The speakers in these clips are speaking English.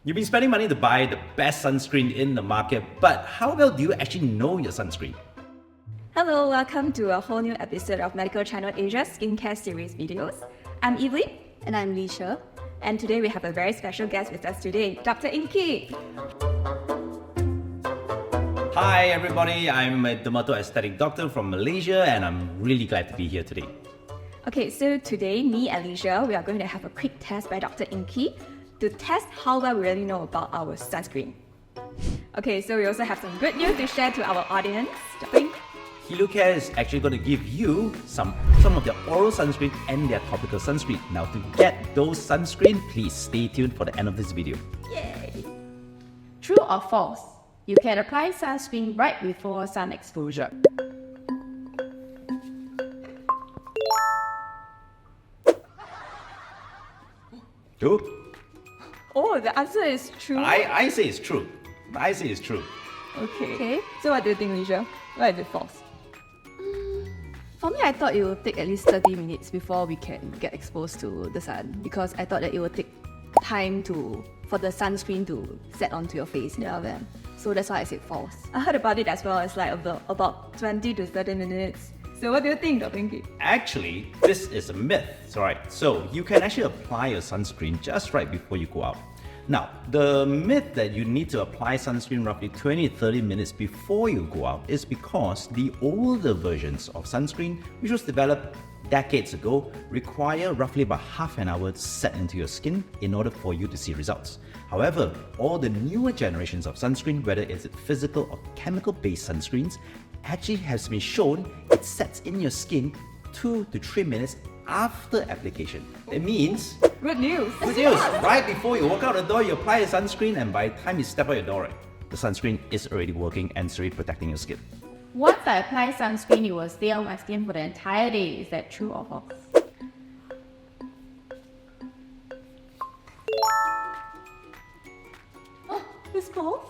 You've been spending money to buy the best sunscreen in the market, but how well do you actually know your sunscreen? Hello, welcome to a whole new episode of Medical Channel Asia's skincare series videos. I'm Evelyn. And I'm Leisha. And today we have a very special guest with us today, Dr. Ingky. Hi everybody, I'm a dermato-aesthetic doctor from Malaysia and I'm really glad to be here today. Okay, so today, me and Leisha, we are going to have a quick test by Dr. Ingky to test how well we really know about our sunscreen. Okay, so we also have some good news to share to our audience. Dr. Ingky? Heliocare is actually going to give you some of their oral sunscreen and their topical sunscreen. Now to get those sunscreen, please stay tuned for the end of this video. Yay! True or false? You can apply sunscreen right before sun exposure. True? Oh, the answer is true. I say it's true. I say it's true. Okay. So what do you think, Leisha? Why is it false? For me, I thought it would take at least 30 minutes before we can get exposed to the sun, because I thought that it would take time for the sunscreen to set onto your face. Yeah. So that's why I said false. I heard about it as well. It's like about 20 to 30 minutes. So what do you think, Dr. Ingky? Actually, this is a myth, right? So you can actually apply your sunscreen just right before you go out. Now, the myth that you need to apply sunscreen roughly 20 to 30 minutes before you go out is because the older versions of sunscreen, which was developed decades ago, require roughly about half an hour to set into your skin in order for you to see results. However, all the newer generations of sunscreen, whether it's physical or chemical-based sunscreens, actually has been shown it sets in your skin 2 to 3 minutes after application. It means Good news. good news. Right before you walk out the door, you apply a sunscreen, and by the time you step out your door, the sunscreen is already working and it's already protecting your skin. Once I apply sunscreen, it will stay on my skin for the entire day. Is that true or false? Oh, it's false?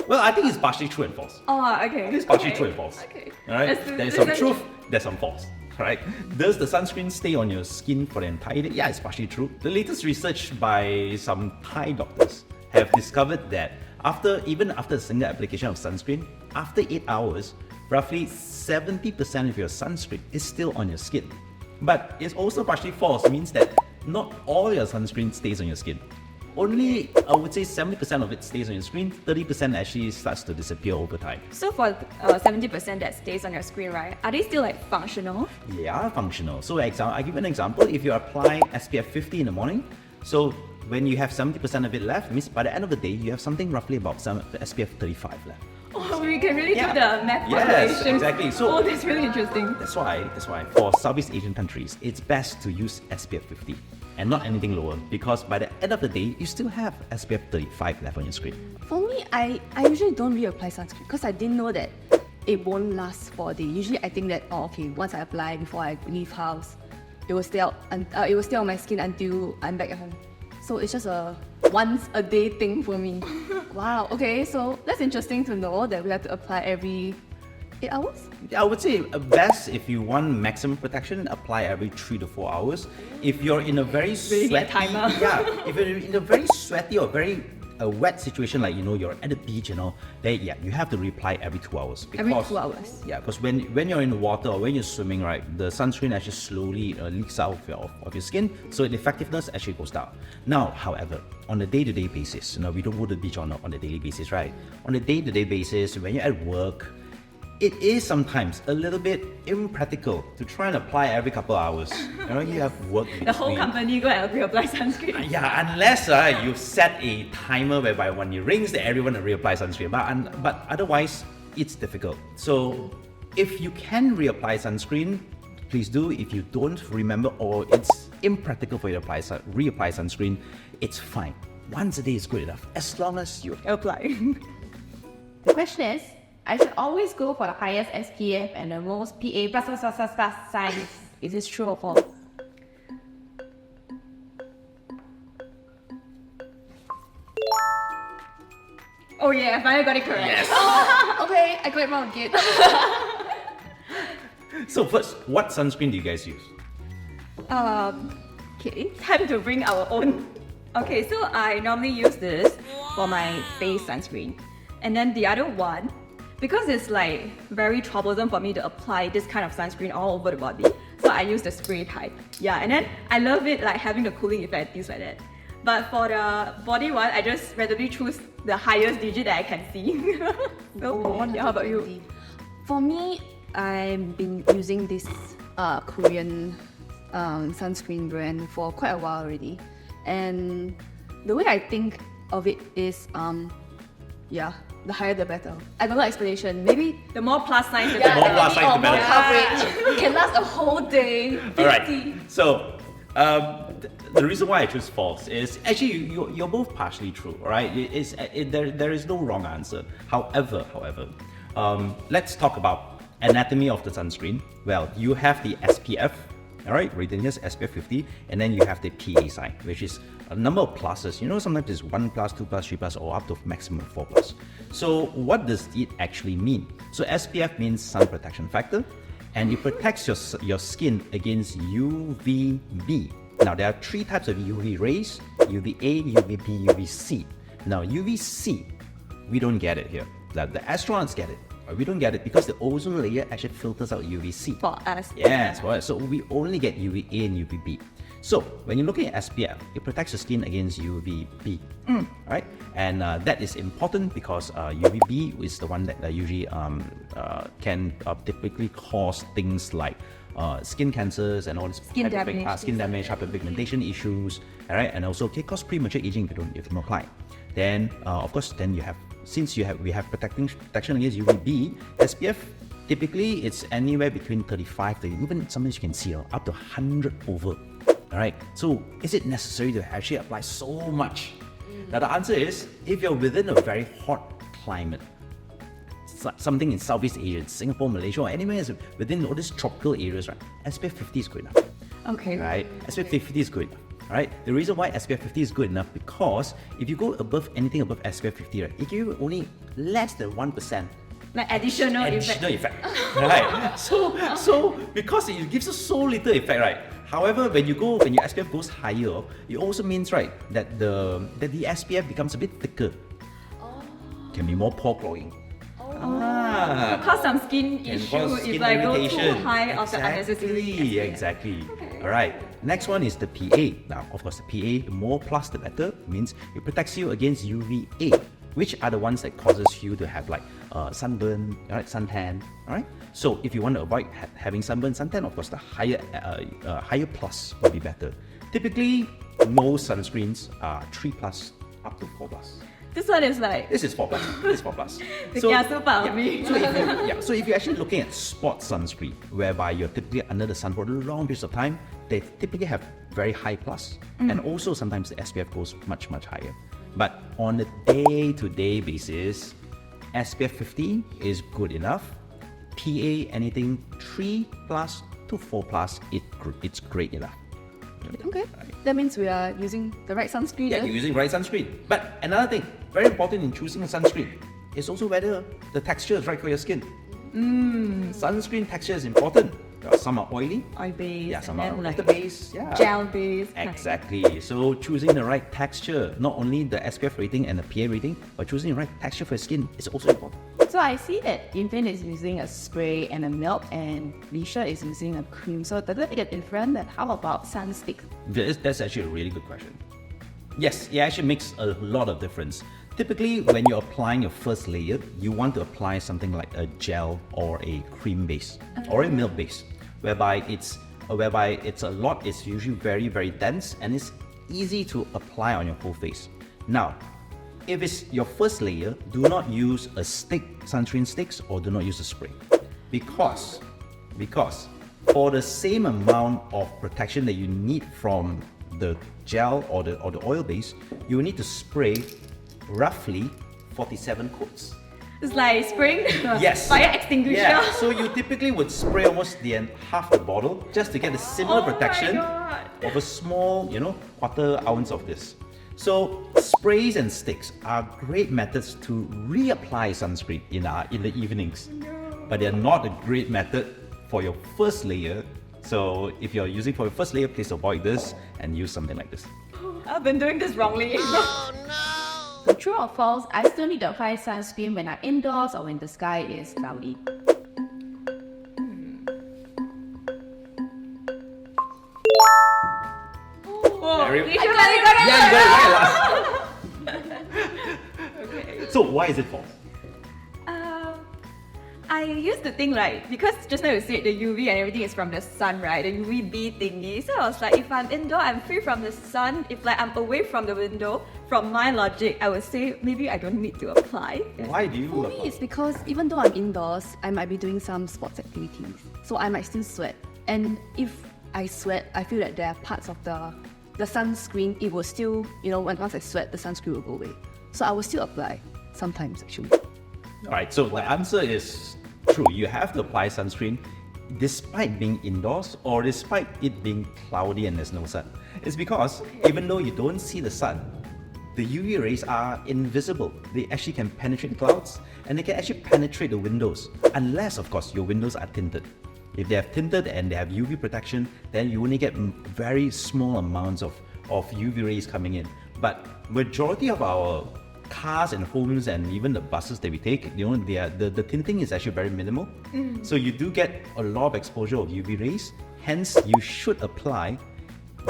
Well, I think it's partially true and false. Oh, okay. It's partially true and false. Okay. Alright? There's some truth, there's some false. Right? Does the sunscreen stay on your skin for the entire day? Yeah, it's partially true. The latest research by some Thai doctors have discovered that even after a single application of sunscreen, after 8 hours, roughly 70% of your sunscreen is still on your skin. But it's also partially false. It means that not all your sunscreen stays on your skin. Only, I would say 70% of it stays on your screen, 30% actually starts to disappear over time. So for 70% that stays on your screen, right, are they still like functional? They are functional. So I give an example. If you apply SPF 50 in the morning, so when you have 70% of it left, means by the end of the day, you have something roughly about SPF 35 left. Oh, we can really do the math Yes, calculation. exactly. So that's really interesting. That's why for Southeast Asian countries, it's best to use SPF 50 and not anything lower, because by the end of the day, you still have SPF 35 left on your screen. For me, I usually don't reapply sunscreen because I didn't know that it won't last for a day. Usually I think that, once I apply before I leave house, it will stay out and it will stay on my skin until I'm back at home. So it's just a once a day thing for me. Wow, okay, so that's interesting to know that we have to apply every 8 hours? I would say best if you want maximum protection, apply every 3 to 4 hours. If you're in a very Really sweaty, a timer. if you're in a very sweaty or very wet situation, like you're at the beach, then you have to reapply every 2 hours. Every 2 hours. Yeah, because when you're in the water or when you're swimming, right, the sunscreen actually slowly leaks out of your skin, so the effectiveness actually goes down. Now, however, on a day-to-day basis, we don't go to the beach on a daily basis, right? On a day-to-day basis, when you're at work, it is sometimes a little bit impractical to try and apply every couple of hours. You have work. The whole company go and reapply sunscreen. Yeah, unless you set a timer whereby when it rings, that everyone will reapply sunscreen. But otherwise, it's difficult. So if you can reapply sunscreen, please do. If you don't remember or it's impractical for you to reapply sunscreen, it's fine. Once a day is good enough, as long as you Apply. The question is, I should always go for the highest SPF and the most PA+++ size. Is this true or false? Oh yeah, I finally got it correct. Yes. Okay, I got it wrong again. So first, what sunscreen do you guys use? Okay, time to bring our own. Okay, so I normally use this for my face sunscreen. And then the other one, because it's like very troublesome for me to apply this kind of sunscreen all over the body, so I use the spray type. Yeah, and then I love it like having the cooling effect, things like that. But for the body one, I just randomly choose the highest digit that I can see. So, yeah, how about you? For me, I've been using this Korean sunscreen brand for quite a while already. And the way I think of it is, the higher the better. I got no explanation. Maybe The more plus size, the more better. plus size, the more better. coverage. Can last a whole day. 50. All right. So the reason why I choose false is actually you're both partially true. All right. There is no wrong answer. However, let's talk about anatomy of the sunscreen. Well, you have the SPF. All right, written here is SPF 50, and then you have the PA sign, which is a number of pluses. You know, sometimes it's 1 plus, 2 plus, 3 plus, or up to maximum 4 plus. So what does it actually mean? So SPF means sun protection factor, and it protects your skin against UVB. Now there are 3 types of UV rays: UVA, UVB, UVC. Now UVC, we don't get it here. The astronauts get it. We don't get it because the ozone layer actually filters out UVC. For us. Yes, for us. So we only get UVA and UVB. So when you're looking at SPF, it protects the skin against UVB, right? And that is important because UVB is the one that usually can typically cause things like skin cancers and all this Skin damage. skin damage, hyperpigmentation issues, all right? And also can cause premature aging if you don't apply. Then of course, then you have, since we have protection against UVB, SPF typically it's anywhere between 35 to even sometimes you can see up to 100 over. All right. So is it necessary to actually apply so much? Now the answer is, if you're within a very hot climate, something in Southeast Asia, Singapore, Malaysia, or anywhere within all these tropical areas, right? SPF 50 is good enough. Okay. Right? SPF 50 is good enough. Right? The reason why SPF 50 is good enough because if you go above anything above SPF 50, right, it gives you only less than 1% Like additional effect. Right? So because it gives us so little effect, right? However, when your SPF goes higher, it also means, right, that the SPF becomes a bit thicker. Can be more pore clogging. Cause some skin issue if I go too high of the unnecessary. Exactly. Okay. All right. Next one is the PA. Now, of course, the PA, the more plus the better, means it protects you against UVA, which are the ones that causes you to have like sunburn, right, suntan. All right. So if you want to avoid having sunburn, suntan, of course, the higher plus will be better. Typically, most sunscreens are 3 plus up to 4 plus. This one is like This is 4 plus. This is 4 plus. the kiasu part of me. So if you're actually looking at sports sunscreen, whereby you're typically under the sun for long periods of time, they typically have very high plus, and also sometimes the SPF goes much higher. But on a day-to-day basis, SPF 50 is good enough. PA anything 3 plus to 4 plus, it's great enough. Okay, that means we are using the right sunscreen. Yeah, you're using right sunscreen. But another thing, very important in choosing a sunscreen, is also whether the texture is right for your skin. Sunscreen texture is important. Some are oily. Oil base. Yeah, some and are then like water based. Yeah. gel base. Exactly. So choosing the right texture, not only the SPF rating and the PA rating, but choosing the right texture for your skin is also important. So I see that Infant is using a spray and a milk, and Lisha is using a cream. So does it get different? And how about sunstick? That's actually a really good question. Yes, it actually makes a lot of difference. Typically, when you're applying your first layer, you want to apply something like a gel or a cream base or a milk base, whereby it's usually very dense and it's easy to apply on your whole face. Now, if it's your first layer, do not use a stick, sunscreen sticks, or do not use a spray, because for the same amount of protection that you need from the gel or the oil base, you will need to spray roughly 47 coats. It's like spraying Yes. fire extinguisher. Yeah. So you typically would spray almost half the bottle just to get a similar protection of a small, quarter ounce of this. So sprays and sticks are great methods to reapply sunscreen in the evenings, but they're not a great method for your first layer. So if you're using for your first layer, please avoid this and use something like this. I've been doing this wrongly. Don't true or false, I still need to apply sunscreen when I'm indoors or when the sky is cloudy. Very- You should have got it. Yeah, you got it right last. So why is it false? I used to think like, because just now you said the UV and everything is from the sun, right? The UVB thingy. So I was like, if I'm indoor, I'm free from the sun. If like I'm away from the window, from my logic, I would say maybe I don't need to apply. Why do you For me, it's because even though I'm indoors, I might be doing some sports activities, so I might still sweat. And if I sweat, I feel that there are parts of the sunscreen, it will still, once I sweat, the sunscreen will go away. So I will still apply sometimes actually. Alright, so the answer is true. You have to apply sunscreen despite being indoors or despite it being cloudy and there's no sun. It's because even though you don't see the sun, the UV rays are invisible. They actually can penetrate clouds and they can actually penetrate the windows, unless of course your windows are tinted. If they have tinted and they have UV protection, then you only get very small amounts of UV rays coming in. But majority of our cars and homes and even the buses that we take, the tinting is actually very minimal. So you do get a lot of exposure of UV rays. Hence, you should apply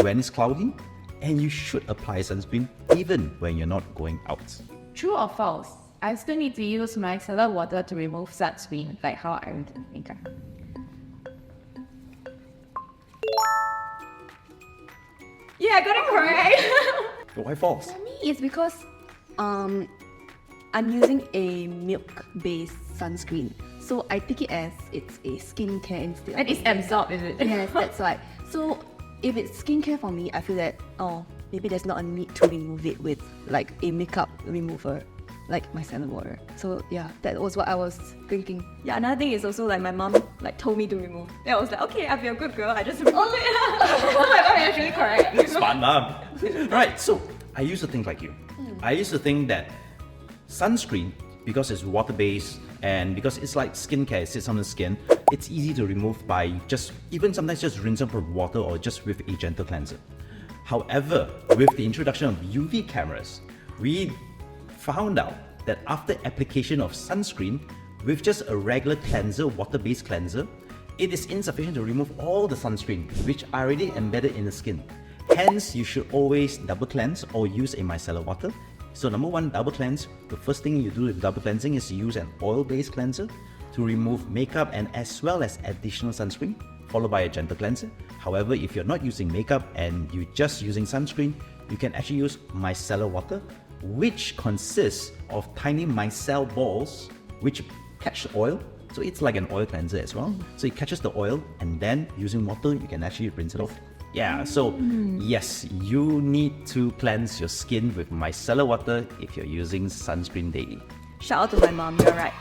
when it's cloudy, and you should apply sunscreen even when you're not going out. True or false, I still need to use micellar water to remove sunscreen, like how I think. Yeah, I got it correct. Why false? For me, it's because I'm using a milk-based sunscreen, so I take it as it's a skincare instead. And it's absorbed, is it? Yes, that's right. So if it's skincare for me, I feel that maybe there's not a need to remove it with like a makeup remover, like micellar water. So yeah, that was what I was thinking. Yeah, another thing is also like my mom like told me to remove. Then I was like, okay, I'll be a good girl. I just removed it. Oh my god, actually correct. Smart mom. Right, so I used to think like you. I used to think that sunscreen, because it's water-based and because it's like skincare, it sits on the skin, it's easy to remove by sometimes just rinse up with water or just with a gentle cleanser. However, with the introduction of UV cameras, we found out that after application of sunscreen, with just a regular cleanser, water-based cleanser, it is insufficient to remove all the sunscreen, which are already embedded in the skin. Hence, you should always double cleanse or use a micellar water. So number one, double cleanse. The first thing you do with double cleansing is to use an oil-based cleanser to remove makeup and as well as additional sunscreen, followed by a gentle cleanser. However, if you're not using makeup and you're just using sunscreen, you can actually use micellar water, which consists of tiny micelle balls which catch oil. So it's like an oil cleanser as well. So it catches the oil and then using water, you can actually rinse it off. Yeah, so yes, you need to cleanse your skin with micellar water if you're using sunscreen daily. Shout out to my mom, you're right.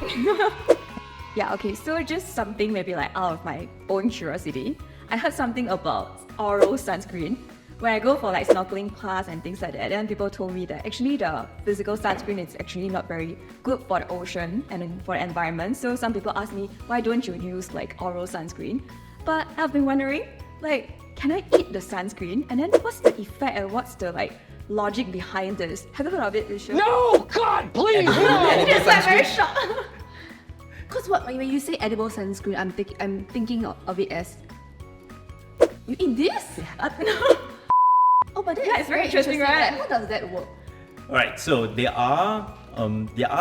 Yeah, okay, so just something maybe like out of my own curiosity. I heard something about oral sunscreen. When I go for like snorkeling class and things like that, then people told me that actually the physical sunscreen is actually not very good for the ocean and for the environment. So some people ask me, why don't you use like oral sunscreen? But I've been wondering, like, can I eat the sunscreen? And then what's the effect and what's the like logic behind this? Have you heard of it, Risha? No! God, please, no! It's like very shocked. Because when you say edible sunscreen, I'm thinking of it as you eat this? Oh, but Yeah, it's very interesting, right? How does that work? Alright, so there are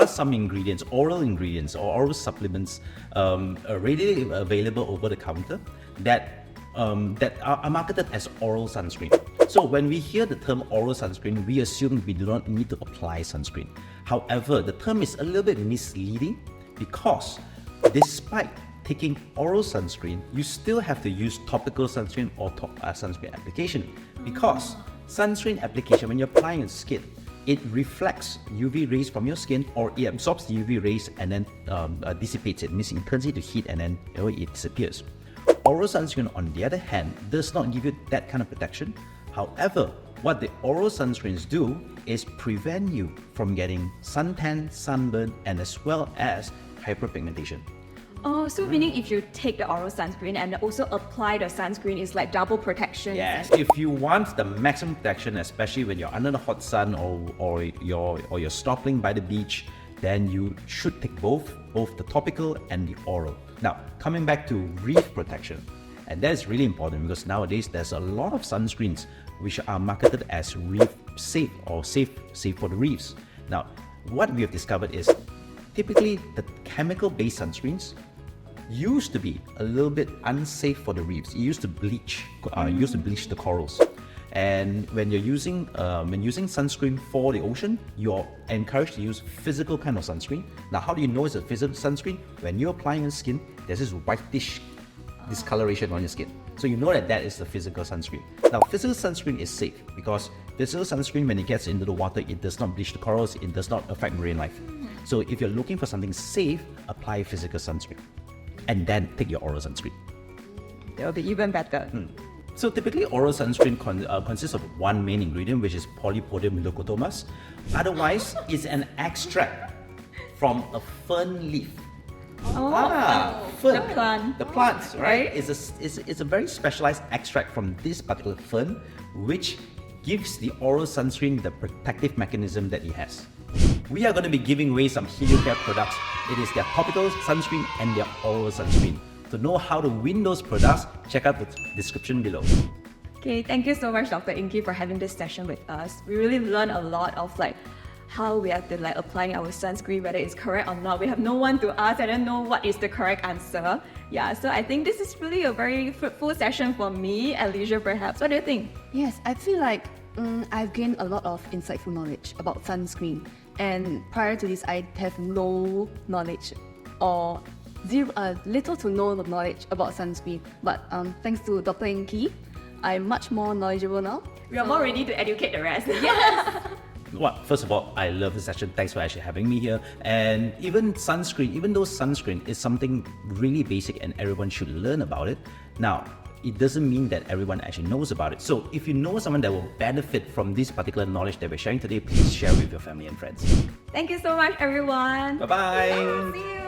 some ingredients, oral ingredients or oral supplements readily available over the counter that are marketed as oral sunscreen. So when we hear the term oral sunscreen, we assume we do not need to apply sunscreen. However, the term is a little bit misleading because despite taking oral sunscreen, you still have to use topical sunscreen or sunscreen application, because sunscreen application, when you're applying on skin, it reflects UV rays from your skin, or it absorbs the UV rays and then dissipates it, means it turns it to heat and then it disappears. Oral sunscreen, on the other hand, does not give you that kind of protection. However, what the oral sunscreens do is prevent you from getting suntan, sunburn, and as well as hyperpigmentation. Oh, so meaning if you take the oral sunscreen and also apply the sunscreen, it's like double protection. Yes, if you want the maximum protection, especially when you're under the hot sun or you're snorkeling by the beach, then you should take both the topical and the oral. Now, coming back to reef protection, and that's really important because nowadays there's a lot of sunscreens which are marketed as reef safe or safe for the reefs. Now, what we have discovered is typically the chemical-based sunscreens used to be a little bit unsafe for the reefs. It used to bleach, the corals. And when you're using sunscreen for the ocean, you're encouraged to use physical kind of sunscreen. Now, how do you know it's a physical sunscreen? When you're applying on skin, there's this whitish discoloration on your skin. So you know that is the physical sunscreen. Now, physical sunscreen is safe because physical sunscreen, when it gets into the water, it does not bleach the corals, it does not affect marine life. So if you're looking for something safe, apply physical sunscreen and then take your oral sunscreen. That'll be even better. So typically oral sunscreen consists of one main ingredient, which is polypodium leucotomas. Otherwise, it's an extract from a fern leaf. Fern. The plant. The plants, right? It's a very specialized extract from this particular fern, which gives the oral sunscreen the protective mechanism that it has. We are going to be giving away some Heliocare products. It is their topical sunscreen and their oral sunscreen. To know how to win those products, check out the description below. Okay, thank you so much, Dr. Ingky, for having this session with us. We really learned a lot of how we have been applying our sunscreen, whether it's correct or not. We have no one to ask. I don't know what is the correct answer. Yeah, so I think this is really a very fruitful session for me and Alicia, perhaps. What do you think? Yes, I feel like I've gained a lot of insightful knowledge about sunscreen. And prior to this, I have no knowledge or little to no knowledge about sunscreen. But thanks to Dr. Ingky, I'm much more knowledgeable now. We are more ready to educate the rest. Well, first of all, I love this session. Thanks for actually having me here. And even though sunscreen is something really basic and everyone should learn about it, now, it doesn't mean that everyone actually knows about it. So if you know someone that will benefit from this particular knowledge that we're sharing today, please share with your family and friends. Thank you so much, everyone. Bye-bye. See you.